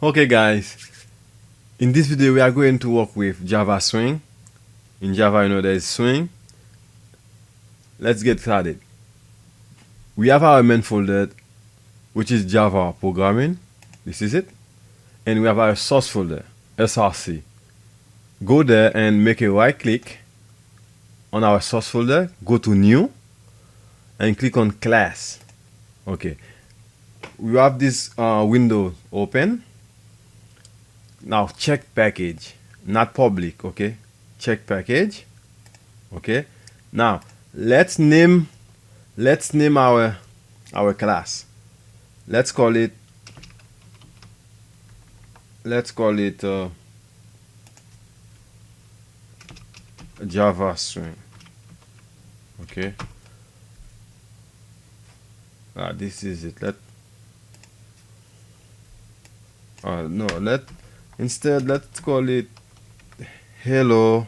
Okay guys, in this video we are going to work with Java Swing. In Java, you know, there is Swing. Let's get started. We have our main folder, which is Java Programming. This is it. And we have our source folder, SRC. Go there and make a right click on our source folder, go to New, and click on Class. Okay. We have this window open. Now check package, not public, okay? Check package, okay? Now let's name our class. Let's call it Java Swing, okay? This is it. Instead, let's call it Hello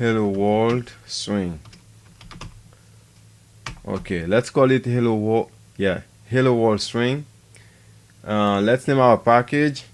World Swing. Okay, let's call it Hello World Swing. Let's name our package.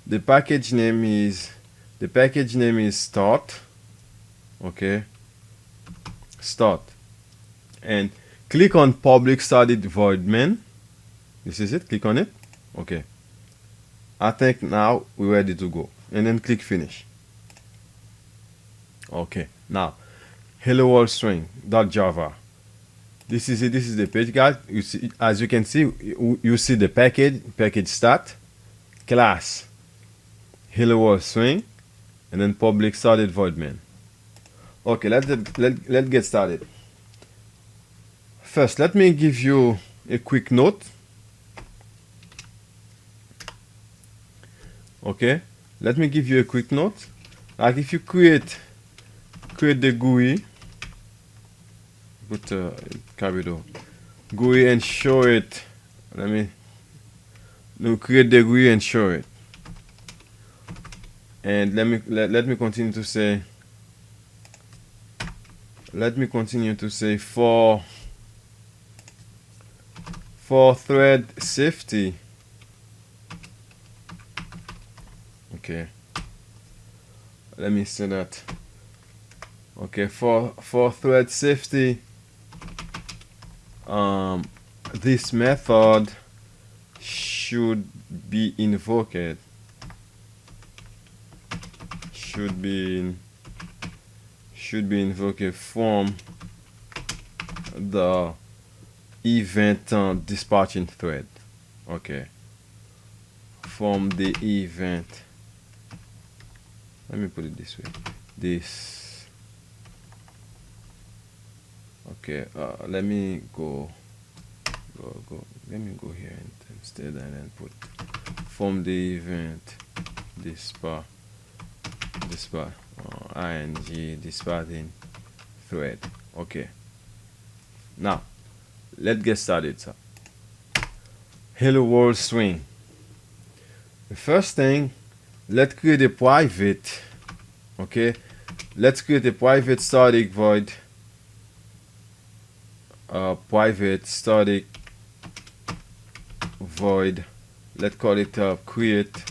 The package name is Start. Okay, Start, and click on public static void main. This is it. Click on it. Okay. I think now we're ready to go, and then click finish. Okay, now hello world string.java. This is it. This is the page, guys. You see, as you can see, you see the package start, class, hello world string, and then public static void main. Okay, let's get started. First, let me give you a quick note. Okay, let me give you a quick note. Like if you create the GUI, put capital GUI and show it. Create the GUI and show it. And let me continue to say. For thread safety. Okay, let me say that. Okay, for thread safety, this method should be invoked. Should be invoked from the event dispatching thread. Okay, from the event. Let me put it this way. Okay, let me go. Let me go here instead, and then put from the event dispatch ing dispatching thread. Okay. Now let's get started. So, hello world string. The first thing, let's create a private. Okay, let's create a private static void. Private static void. Let's call it create.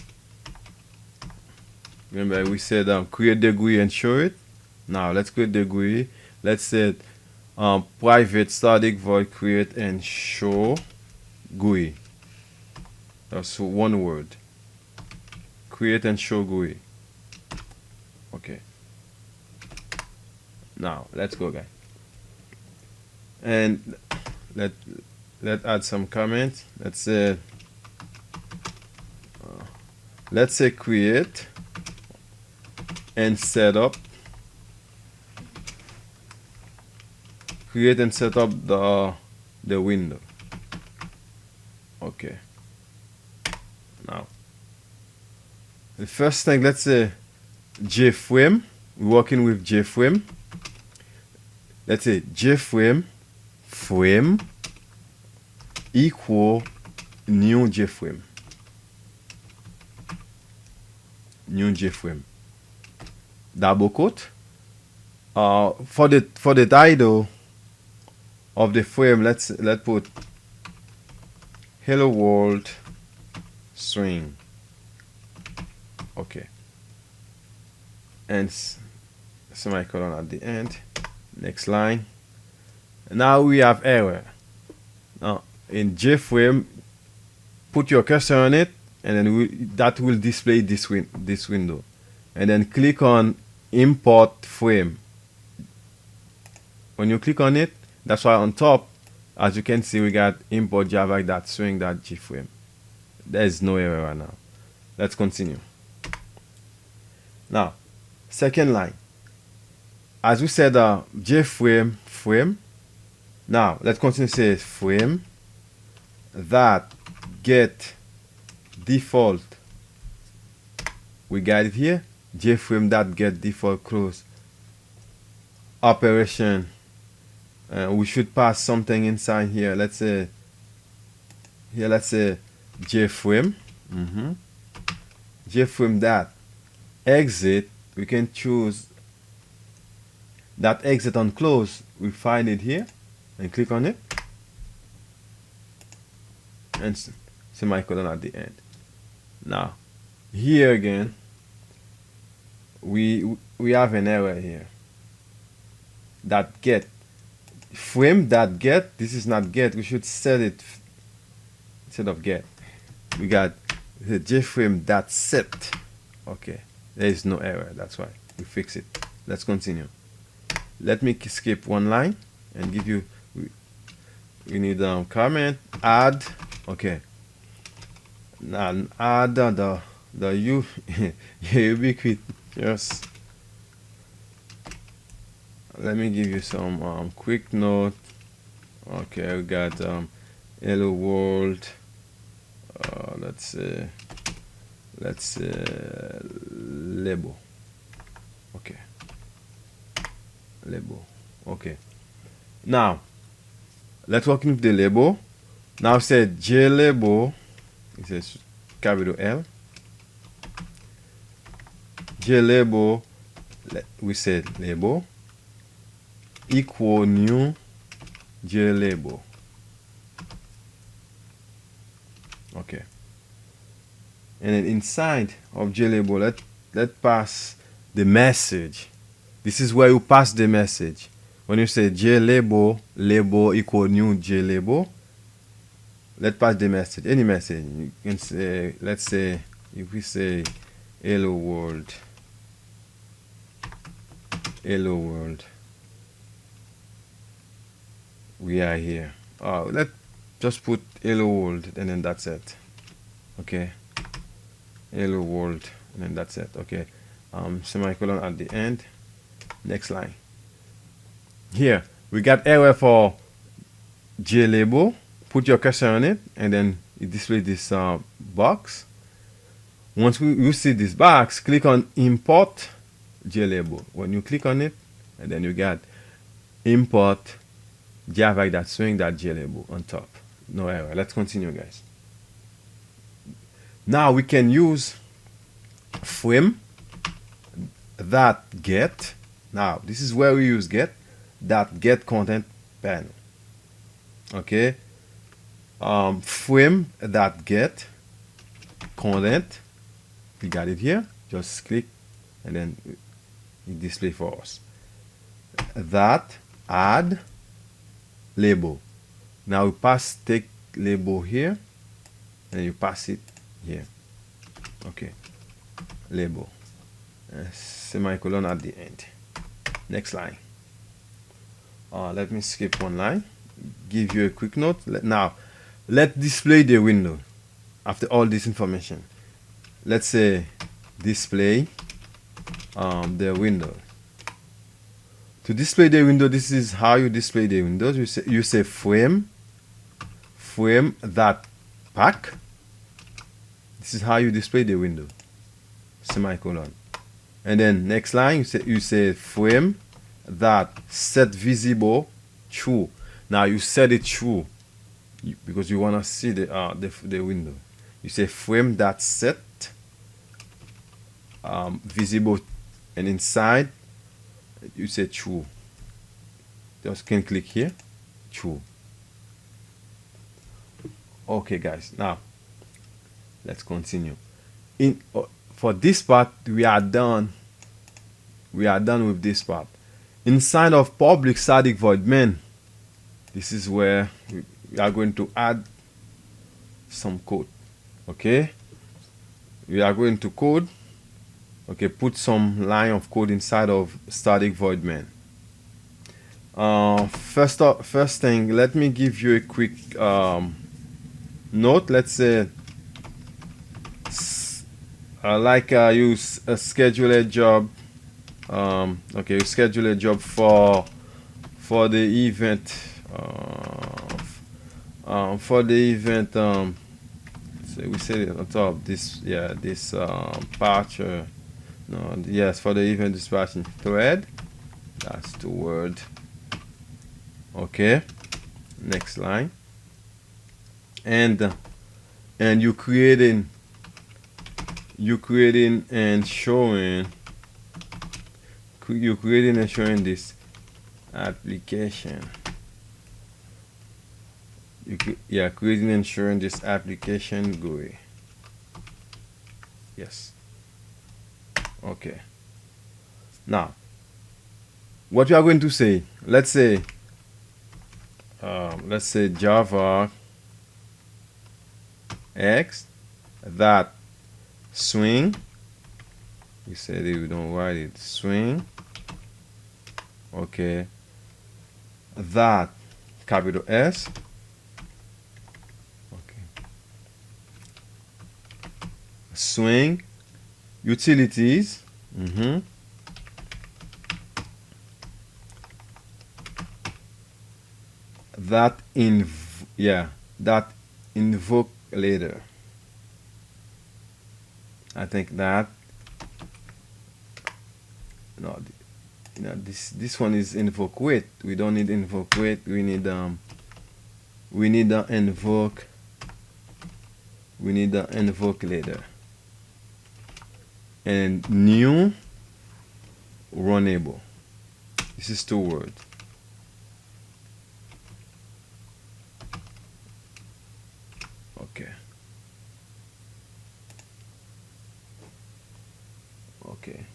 Remember we said create the GUI and show it. Now let's create the GUI. Let's say private static void create and show GUI. That's one word. Create and show GUI. Okay. Now let's go, guys. And let's add some comments. Let's say create and set up. Create and set up the window. Okay. Now the first thing, let's say JFrame. We're working with JFrame. Let's say JFrame frame equal new JFrame. New JFrame. Double quote. For the title of the frame, let's put hello world swing. Okay, and semicolon at the end. Next line. Now we have error. Now in JFrame, put your cursor on it, and then that will display this window. And then click on import frame. When you click on it, that's why on top, as you can see, we got import java.swing.jframe. There is no error right now. Let's continue. Now, second line. As we said, JFrame frame. Now, let's continue to say frame that get default. We got it here. JFrame that get default close operation. We should pass something inside here. Let's say JFrame. JFrame that exit. We can choose that exit on close. We find it here and click on it, and semicolon at the end. Now here again we have an error here. That get frame that get, this is not get, we should set it instead of get. We got the JFrame that set. Okay, there is no error, that's why we fix it. Let's continue. Let me skip one line and give you, we need comment add. Okay, now add the ubiquity. Yes, let me give you some quick note. Okay, we got hello world. Let's say label. Okay, label. Okay, now let's work with the label. Now say JLabel, it says capital L. JLabel, we said label equal new JLabel. Okay, and then inside of JLabel, let pass the message. This is where you pass the message. When you say JLabel, label equal new JLabel, let's pass the message. Any message. You can say, let's say, if we say hello world, hello world, we are here. Let's just put hello world, and then that's it. Okay, hello world, and then that's it. Okay, semicolon at the end. Next line. Here we got error for JLabel. Put your cursor on it, and then it displays this box. Once you see this box, click on import JLabel. When you click on it, and then you got import java.swing.jlabel on top. No error. Let's continue, guys. Now we can use frame that get. Now this is where we use get, that get content panel. Okay, frame that get content. We got it here. Just click, and then it display for us. That add label. Now we take label here, and you pass it here. Okay, label, semicolon at the end. Next line. Let me skip one line, give you a quick note. Now let's display the window after all this information. Let's say display the window. To display the window, this is how you display the windows. You say frame that pack. This is how you display the window, semicolon. And then next line, you say frame that set visible true. Now you set it true because you want to see the window. You say frame that set visible, and inside you say true. Just can click here, true. Okay, guys. Now Let's continue. For this part, we are done. We are done with this part. Inside of public static void main, this is where we are going to add some code. Okay, we are going to code. Okay, put some line of code inside of static void main. First thing, let me give you a quick note. Let's say you schedule a job. Okay, you schedule a job for the event. For the event. So we said it on top. This patch. No, yes, for the event dispatching thread. That's the word. Okay. Next line. And you creating and showing this application. Creating and showing this application GUI. Yes. Okay. Now, what we are going to say, let's say Java X that swing. We said we don't write it. Swing. Okay. That capital S. Okay. Swing. Utilities. That invoke later. I think that this one is invoke wait. We don't need invoke wait. We need invoke. We need the invoke later. And new runnable. This is 2 words. Okay. Okay.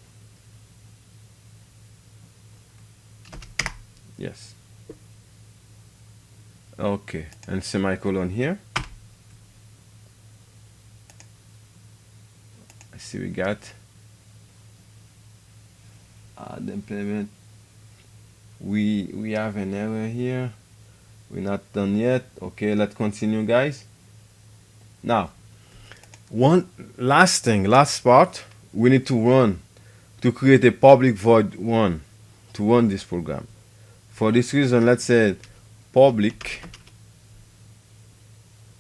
Yes. Okay. And semicolon here. I see we got the implement. We have an error here. We're not done yet. Okay, let's continue, guys. Now, one last part, we need to create a public void one to run this program. For this reason, let's say public.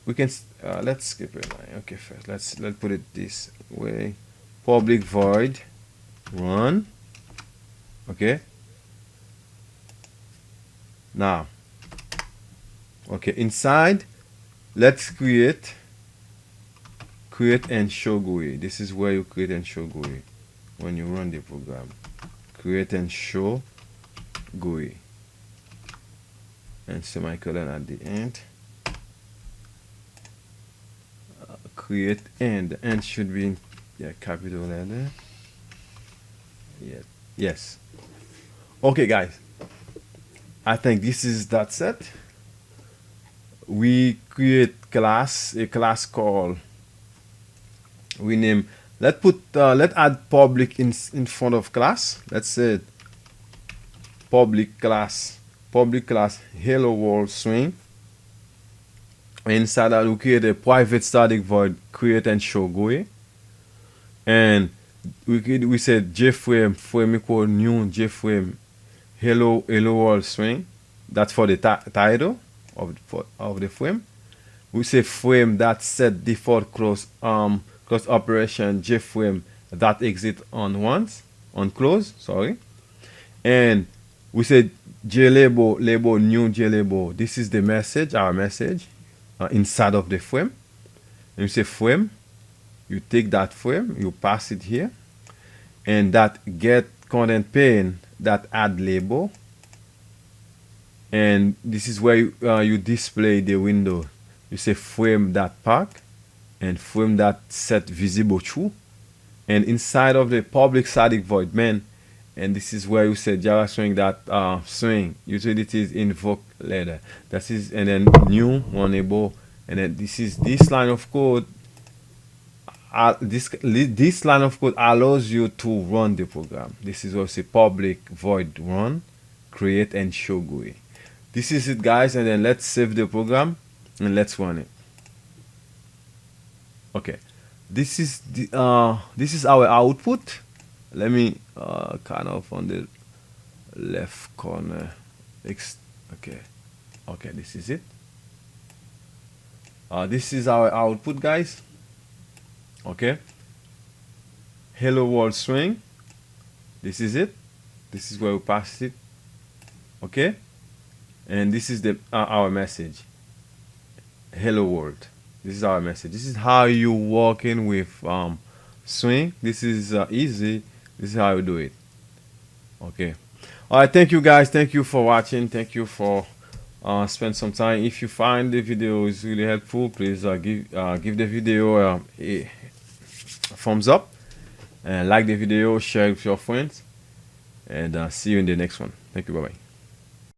We can let's skip it. Okay, first let's put it this way. Public void run. Okay. Now, okay, inside, let's create and show GUI. This is where you create and show GUI when you run the program. Create and show GUI. And semicolon at the end. Create and. The end should be in capital letter. Yeah. Yes. Okay, guys. I think that's it. We create a class called. We name. Let's add public in front of class. Let's say public class hello world swing. Inside that we create a private static void create and show GUI. And we said JFrame frame equal new JFrame hello world swing. That's for the title of the frame. We say frame that set default close operation JFrame that exit on close. Sorry. And we said JLabel new JLabel. This is the message, our message inside of the frame. And you say frame. You take that frame, you pass it here, and that get content pane that add label. And this is where you display the window. You say frame that pack, and frame that set visible true. And inside of the public static void main, and this is where you set Java swing that swing utilities invoke later. That is, and then new runnable, and then this line of code. This line of code allows you to run the program. This is also public void run, create, and show GUI. This is it, guys, and then let's save the program and let's run it. Okay, this is our output. Let me kind of on the left corner. Okay, this is it. This is our output, guys. Okay, hello world string. This is it. This is where we pass it. Okay, and this is the our message. Hello world. This is our message. This is how you working with swing. This is easy. This is how you do it. Okay. All right. Thank you, guys. Thank you for watching. Thank you for spend some time. If you find the video is really helpful, please give the video a thumbs up and like the video, share it with your friends, and see you in the next one. Thank you. Bye bye.